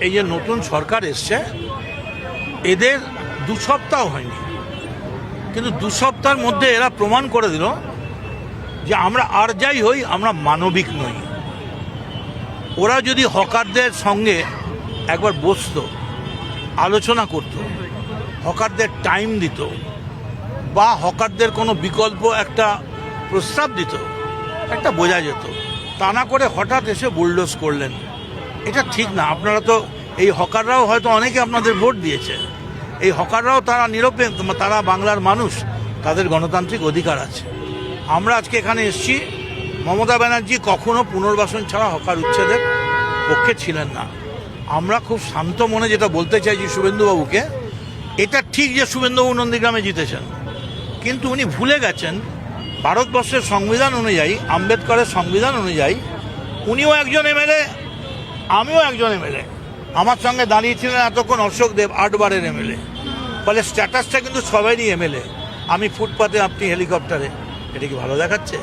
এই যে নতুন সরকার এসছে, এদের 2 সপ্তাহ হয়নি, কিন্তু 2 সপ্তাহের মধ্যে এরা প্রমাণ করে দিল যে আমরা আর যাই হই, আমরা মানবিক নই। ওরা যদি হকারদের সঙ্গে একবার বসতো, আলোচনা করত, হকারদের টাইম দিত, বা হকারদের কোনো বিকল্প একটা প্রস্তাব দিত, একটা বোঝা যেত। তা না করে হঠাৎ এসে বুলডোজ করলেন, এটা ঠিক না। আপনারা তো এই হকাররাও হয়তো অনেকে আপনাদের ভোট দিয়েছে, এই হকাররাও তারা নিরপেক্ষ, তারা বাংলার মানুষ, তাদের গণতান্ত্রিক অধিকার আছে। আমরা আজকে এখানে এসেছি, মমতা ব্যানার্জি কখনো পুনর্বাসন ছাড়া হকার উচ্ছেদের পক্ষে ছিলেন না। আমরা খুব শান্ত মনে যেটা বলতে চাইছি শুভেন্দুবাবুকে, এটা ঠিক যে শুভেন্দুবাবু নন্দীগ্রামে জিতেছেন, কিন্তু উনি ভুলে গেছেন ভারতবর্ষের সংবিধান অনুযায়ী, আম্বেদকরের সংবিধান অনুযায়ী উনিও একজন এমএলএ, আমিও একজন এমএলএ। আমার সঙ্গে দাঁড়িয়েছিলেন এতক্ষণ অশোক দেব, 8 বারের এমএলএ। ফলে স্ট্যাটাসটা কিন্তু সবারই এমএলএ। আমি ফুটপাতে, আপনি হেলিকপ্টারে, এটা কি ভালো দেখাচ্ছে?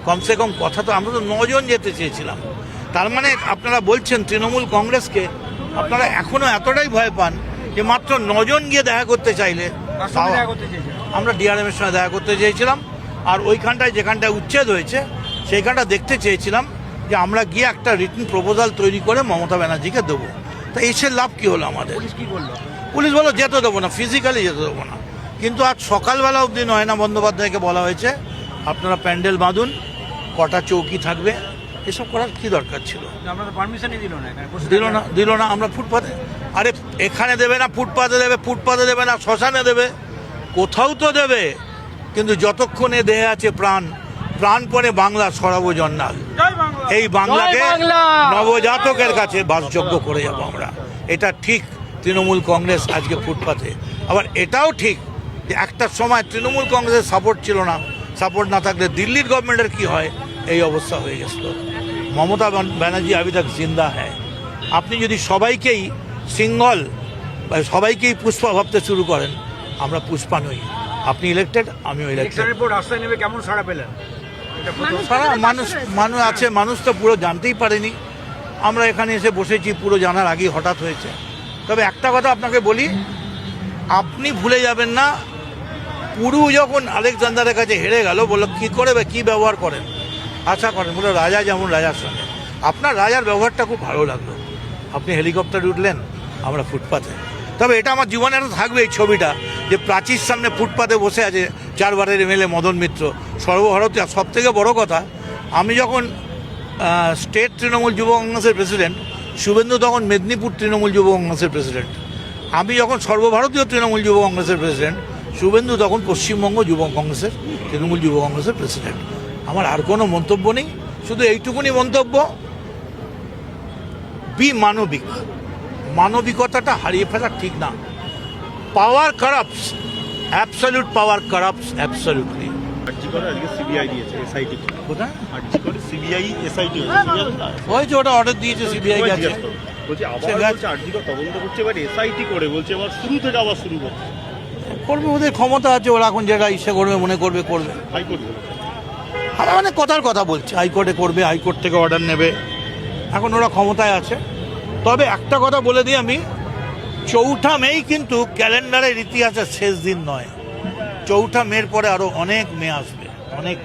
কমসে কম কথা তো, আমরা তো 9 জন যেতে চেয়েছিলাম। তার মানে আপনারা বলছেন তৃণমূল কংগ্রেসকে আপনারা এখনো এতটাই ভয় পান যে মাত্র 9 জন গিয়ে দেখা করতে চাইলে। আমরা ডিআরএম এর সঙ্গে দেখা করতে চেয়েছিলাম, আর ওইখানটায় যেখানটায় উচ্ছেদ হয়েছে সেইখানটা দেখতে চেয়েছিলাম যে আমরা গিয়ে একটা রিটেন প্রপোজাল তৈরি করে মমতা ব্যানার্জিকে দেবো। তা এসে লাভ কী হলো আমাদের? পুলিশ বলো যেতে দেবো না, ফিজিক্যালি যেতে দেবো না। কিন্তু আজ সকালবেলা অবধি নয়না বন্দ্যোপাধ্যায়কে বলা হয়েছে আপনারা প্যান্ডেল বাঁধুন, কটা চৌকি থাকবে, এসব করার কি দরকার ছিল? দিল না। আমরা ফুটপাতে, আরে এখানে দেবে না, ফুটপাতে দেবে, ফুটপাতে দেবে না, শ্মশানে দেবে, কোথাও তো দেবে। কিন্তু যতক্ষণে দেহে আছে প্রাণ, প্রাণপণে বাংলা সর্বজন্মাল, এই বাংলাকে নবজাতকের কাছে বাসযোগ্য করে যাবো আমরা। এটা ঠিক তৃণমূল কংগ্রেস আজকে ফুটপাতে। আবার এটাও ঠিক যে একটা সময় তৃণমূল কংগ্রেসের সাপোর্ট ছিল না, সাপোর্ট না থাকলে দিল্লির গভর্নমেন্টের কি হয়, এই অবস্থা হয়ে গেছিল। মমতা ব্যানার্জি আবি তাক জিন্দা হ্যায়। আপনি যদি সবাইকেই সিঙ্গল বা সবাইকেই পুষ্পা ভাবতে শুরু করেন, আমরা পুষ্পা নই। আপনি ইলেক্টেড, আমিও ইলেক্টেড। রাস্তায় নেমে কেমন সাড়া পেলেন? সারা মানুষ আছে, মানুষ তো পুরো জানতেই পারেনি। আমরা এখানে এসে বসেছি, পুরো জানার আগেই হঠাৎ হয়েছে। তবে একটা কথা আপনাকে বলি, আপনি ভুলে যাবেন না, পুরু যখন আলেকজান্ডারের কাছে হেরে গেল, বললো কী করে বা কী ব্যবহার করেন, আশা করেন, বলে রাজা যেমন রাজার সঙ্গে। আপনার রাজার ব্যবহারটা খুব ভালো লাগলো। আপনি হেলিকপ্টারে উঠলেন, আমরা ফুটপাতে। তবে এটা আমার জীবনে একটা থাকবে এই ছবিটা, যে প্রাচীর সামনে ফুটপাতে বসে আছে 4 বারের এমএলএ মদন মিত্র, সর্বভারতীয়। সব থেকে বড় কথা, আমি যখন স্টেট তৃণমূল যুব কংগ্রেসের প্রেসিডেন্ট, শুভেন্দু তখন মেদিনীপুর তৃণমূল যুব কংগ্রেসের প্রেসিডেন্ট। আমি যখন সর্বভারতীয় তৃণমূল যুব কংগ্রেসের প্রেসিডেন্ট, শুভেন্দু তখন পশ্চিমবঙ্গ যুব কংগ্রেসের, তৃণমূল যুব কংগ্রেসের প্রেসিডেন্ট। আমার আর কোনো মন্তব্য নেই, শুধু এইটুকুনি মন্তব্য, বি মানবিক। মানবিকতাটা হারিয়ে ফেলা ঠিক না। পাওয়ার কারাপ্টস, অ্যাবসলিউট পাওয়ার কারাপ্টস অ্যাবসলিউটলি। হয়েছে, ওটা অর্ডার দিয়েছে, সিবিআই গেছে, করবে, ওদের ক্ষমতা আছে, ওরা এখন যেটা ইচ্ছে করবে মনে করবে করবে। মানে কথার কথা বলছে, হাইকোর্টে করবে, হাইকোর্ট থেকে অর্ডার নেবে, এখন ওরা ক্ষমতায় আছে। তবে একটা কথা বলে দিই আমি, 4ঠা মেই কিন্তু ক্যালেন্ডারের ইতিহাসের শেষ দিন নয়। 4ঠা মের পরে আরো অনেক মে আসবে, অনেক।